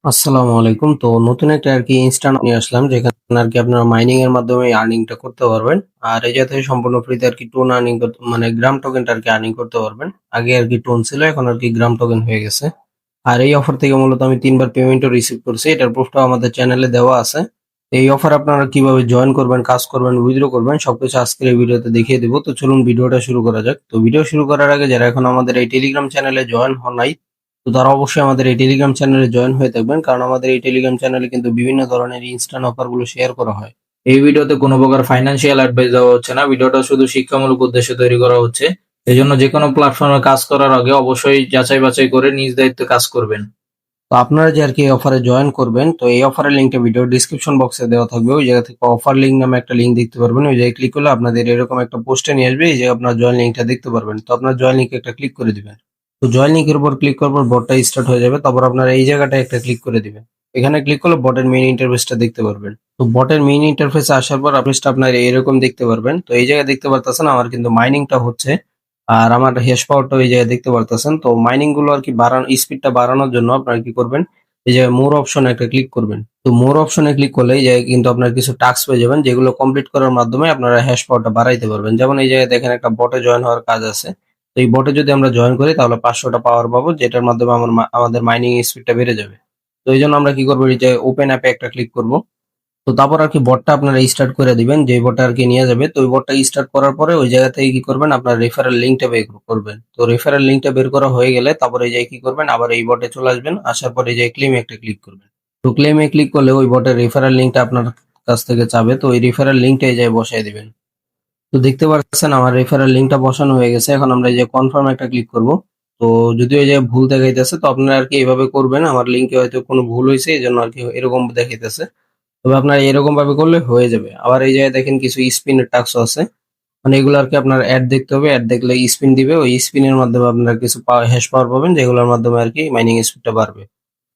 আসসালামু আলাইকুম। তো নতুন একটা আরকি ইনস্ট্যান্ট নিয়ে আসলাম যেখানে আরকি আপনারা মাইনিং এর মাধ্যমে আর্নিংটা করতে পারবেন। আর এই জাতীয় সম্পূর্ণ ফ্রিতে আরকি টোন আর্নিং করতে মানে গ্রাম টোকেনটা আরকি আর্নিং করতে পারবেন। আগে আরকি টোন ছিল, এখন আরকি গ্রাম টোকেন হয়ে গেছে। আর এই অফার থেকে মূলত আমি ৩ বার পেমেন্টও রিসিভ করছি। এটার প্রুফটাও আমাদের চ্যানেলে দেওয়া আছে। এই অফার আপনারা কিভাবে জয়েন করবেন, কাজ করবেন, উইথড্র করবেন সবকিছু আজকের এই ভিডিওতে দেখিয়ে দিব। তো চলুন ভিডিওটা শুরু করা যাক। তো ভিডিও শুরু করার আগে যারা এখন আমাদের এই টেলিগ্রাম চ্যানেলে জয়েন হন নাই, তো তারা অবশ্যই আমাদের এই টেলিগ্রাম চ্যানেলে জয়েন হয়ে থাকবেন, কারণ আমাদের এই টেলিগ্রাম চ্যানেলে কিন্তু বিভিন্ন ধরনের ইনস্ট্যান্ট অফার গুলো শেয়ার করা হয়। এই ভিডিওতে কোনো প্রকার ফাইন্যান্সিয়াল অ্যাডভাইস দেওয়া হচ্ছে না। ভিডিওটা শুধু শিক্ষামূলক উদ্দেশ্যে তৈরি করা হচ্ছে। এজন্য যেকোনো প্ল্যাটফর্মে কাজ করার আগে অবশ্যই যাচাই বাছাই করে নিজ দায়িত্বে কাজ করবেন। তো আপনারা যে আরকি এই অফারে জয়েন করবেন, তো এই অফারের লিঙ্কটা ভিডিও ডিসক্রিপশন বক্সে দেওয়া থাকবে। ওই জায়গা থেকে অফার লিঙ্ক নামে একটা লিঙ্ক দেখতে পারবেন। ওই জায়গায় ক্লিক করলে আপনাদের এরকম একটা পোস্টে নিয়ে আসবে। এই যে আপনার জয়েন লিঙ্কটা দেখতে পারবেন। তো আপনার জয়েন লিঙ্কে একটা ক্লিক করে দিবেন। তো জয়েন লিঙ্কের উপর ক্লিক করার পর বটটা স্টার্ট হয়ে যাবে। তারপর আপনারা এই জায়গাটায় একটা ক্লিক করে দিবেন। এখানে ক্লিক করলে বটের মেইন ইন্টারফেসটা দেখতে পারবেন। তো বটের মেইন ইন্টারফেসে আসার পর আপনি আপনার এরকম দেখতে পারবেন। তো এই জায়গায় দেখতে পারতেছেন আমার কিন্তু মাইনিংটা হচ্ছে। আর আমার হ্যাশ পাওয়ারটা এই জায়গায় দেখতে পারতেছেন। তো মাইনিং গুলো আর কি বাড়ানো, স্পিডটা বাড়ানোর জন্য আপনারা কি করবেন, এই যে মোর অপশনে একটা ক্লিক করবেন। তো মোর অপশনে ক্লিক করলে এই জায়গায় কিন্তু আপনার কিছু টাস্ক পেয়ে যাবেন, যেগুলো কমপ্লিট করার মাধ্যমে আপনারা হ্যাশ পাওয়ারটা বাড়াইতে পারবেন। যেমন এই জায়গায় দেখেন একটা বটে জয়েন হওয়ার কাজ আছে। তো এই বটে যদি আমরা জয়েন করি তাহলে 500টা পাওয়ার পাবো, যেটার মাধ্যমে আমাদের মাইনিং স্পিডটা বেড়ে যাবে। তো এই জন্য আমরা কি করবো, এই যে ওপেন অ্যাপে একটা ক্লিক করব। তো তারপর আরকি বটটা আপনারা স্টার্ট করে দিবেন, যে বটটা আরকি নিয়ে যাবে। তো ওই বটটা স্টার্ট করার পরে ওই জায়গা থেকে কি করবেন, আপনার রেফারেল লিঙ্কটা বের করবেন। তো রেফারেল লিঙ্কটা বের করা হয়ে গেলে তারপরে এই যে কি করবেন, আবার এই বটে চলে আসবেন। আসার পরে এই যে ক্লেমে একটা ক্লিক করবেন। তো ক্লেমে ক্লিক করলে ওই বটের রেফারেল লিঙ্কটা আপনার কাছ থেকে চাবে। তো ওই রেফারেল লিঙ্কটা এই জায়গায় বসায় দিবেন। তো দেখতে পাচ্ছেন আমার রেফারেল লিঙ্কটা বসানো হয়ে গেছে। এখন আমরা এই যে কনফার্ম একটা ক্লিক করব। তো যদিও এই যে ভুল দেখাইতেছে, তো আপনারা আর কি এইভাবে করবেন। আমার লিঙ্কে হয়তো কোনো ভুল হয়েছে, এই জন্য আর কি এরকম দেখাইতেছে। তবে আপনার এরকম ভাবে করলে হয়ে যাবে। আবার এই জায়গায় দেখেন কিছু স্পিনের টাস্ক আছে, মানে এগুলো আর কি আপনার অ্যাড দেখতে হবে। অ্যাড দেখলে স্পিন দিবে, ওই স্পিনের মাধ্যমে আপনারা কিছু হ্যাশ পাওয়ার পাবেন, যেগুলোর মাধ্যমে আর কি মাইনিং স্পিডটা বাড়বে।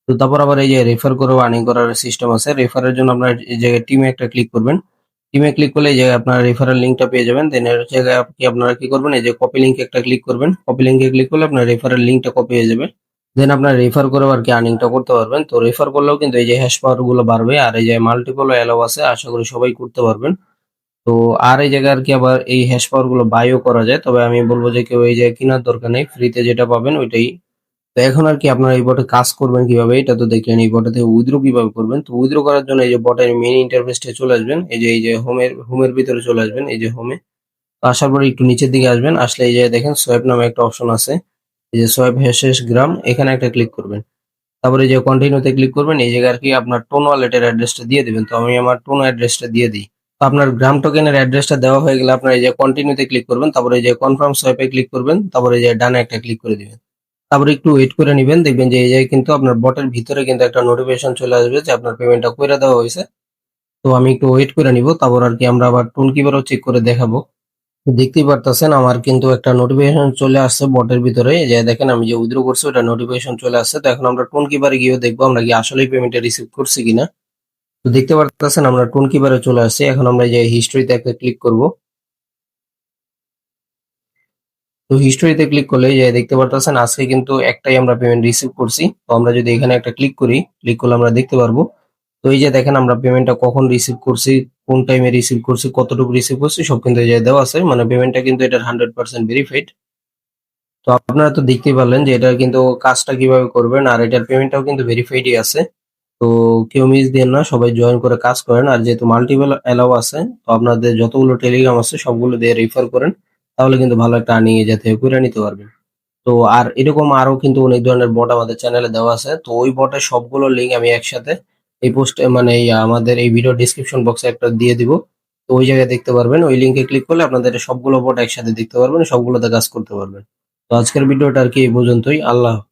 তো তারপর আবার এই যে রেফার করে আর্নিং করার সিস্টেম আছে। রেফারের জন্য আপনার এই জায়গায় টিমে একটা ক্লিক করবেন। টিমে ক্লিক করলে এই জায়গায় আপনার রেফারেল লিঙ্কটা পেয়ে যাবেন। দেন এর জায়গায় আপনি আপনারা কি করবেন, এই যে কপি লিঙ্কে একটা ক্লিক করবেন। কপি লিঙ্কে ক্লিক করলে আপনার রেফারেল লিঙ্কটা কপি হয়ে যাবে। দেন আপনার রেফার করেও আর কি আর্নিংটা করতে পারবেন। তো রেফার করলেও কিন্তু এই যে হ্যাশ পাওয়ার গুলো বাড়বে। আর এই যে মাল্টিপল এলাও আছে, আশা করি সবাই করতে পারবেন। তো আর এই জায়গায় আর কি আবার এই হ্যাশ পাওয়ার গুলো বাইও করা যায়। তবে আমি বলবো যে কেউ এই যে কেনার দরকার নেই, ফ্রিতে যেটা পাবেন ওইটাই। তো এখন আর কি আপনারা এই বটে কাজ করবেন কিভাবে, এটা তো দেখলেন। এই বটে থেকে উইথড্র কিভাবে করবেন। তো উইথড্র করার জন্য এই যে বটের মেইন ইন্টারফেসে চলে আসবেন। এই যে হোমের ভিতরে চলে আসবেন, এই যে হোমে। তো আসার পরে একটু নিচের দিকে আসবেন। আসলে এই যে দেখেন সোয়াইপ নামে একটা অপশন আছে। এই যে সোয়াইপ হ্যাশ গ্রাম, এখানে একটা ক্লিক করবেন। তারপরে এই যে কন্টিনিউতে ক্লিক করবেন। এই জায়গায় আর কি আপনার টোন ওয়ালেটের অ্যাড্রেসটা দিয়ে দিবেন। তো আমি আমার টোন অ্যাড্রেসটা দিয়ে দিই। তো আপনার গ্রাম টোকেনের অ্যাড্রেসটা দেওয়া হয়ে গেলে আপনার এই যে কন্টিনিউতে ক্লিক করবেন। তারপরে এই যে কনফার্ম সোয়াইপে ক্লিক করবেন। তারপরে এই যে ডানে একটা ক্লিক করে দিবেন। তারপরে একটু ওয়েট করে নিবেন। দেখবেন যে এই জায়গায় কিন্তু আপনার বটের ভিতরে কিন্তু একটা নোটিফিকেশন চলে আসবে যে আপনার পেমেন্টটা কইরা দেওয়া হইছে। তো আমি একটু ওয়েট করে নিব। তারপর আর কি আমরা আবার টোন কিপারও চেক করে দেখাবো। তো দেখতেই পারতেছেন আমার কিন্তু একটা নোটিফিকেশন চলে আসছে বটের ভিতরে। এই যে দেখেন আমি যে উইথড্র করছি ওটা নোটিফিকেশন চলে আসছে। তো এখন আমরা টোন কিপারে গিয়ে দেখবো আমরা কি আসলেই পেমেন্টটা রিসিভ করছি কিনা। তো দেখতে পারতেছেন আমরা টোন কিপারে চলে আসছি। এখন আমরা এই যে হিস্ট্রিতে একটা ক্লিক করব। তো হিস্টোরিতে ক্লিক করলে এই যে দেখতে পারতেছেন আজকে কিন্তু একটাই আমরা পেমেন্ট রিসিভ করছি। তো আমরা যদি এখানে একটা ক্লিক করি, ক্লিক করলে আমরা দেখতে পারবো। তো এই যে দেখেন আমরা পেমেন্টটা কখন রিসিভ করছি, কোন টাইমে রিসিভ করছি, কতটুকু রিসিভ করছি সব কিন্তু এই যে দেওয়া আছে। মানে পেমেন্টটা কিন্তু এটার 100% ভেরিফাইড। তো আপনারা তো দেখতেই পারলেন যে এটার কিন্তু কাজটা কিভাবে করবেন, আর এটার পেমেন্টটাও কিন্তু ভেরিফাইডই আছে। তো কেউ মিস দিয়েন না, সবাই জয়েন করে কাজ করেন। আর যেহেতু মাল্টিপল এলাও আছে, তো আপনাদের যতগুলো টেলিগ্রাম আছে সবগুলো দিয়ে রেফার করেন। তাহলে কিন্তু ভালো একটা আর্নিং এ যাতে করে নিতে পারবেন। তো আর এরকম আরো কিন্তু অনেক ধরনের বট আমাদের চ্যানেলে দেওয়া আছে। তো ওই বটের সবগুলো লিঙ্ক আমি একসাথে এই পোস্টে মানে এই আমাদের এই ভিডিও ডিসক্রিপশন বক্সে একটা দিয়ে দিব। তো ওই জায়গায় দেখতে পারবেন। ওই লিঙ্কে ক্লিক করলে আপনাদের সবগুলো বট একসাথে দেখতে পারবেন, সবগুলোতে কাজ করতে পারবেন। তো আজকের ভিডিওটা আর কি এই পর্যন্তই। আল্লাহ হাফেজ।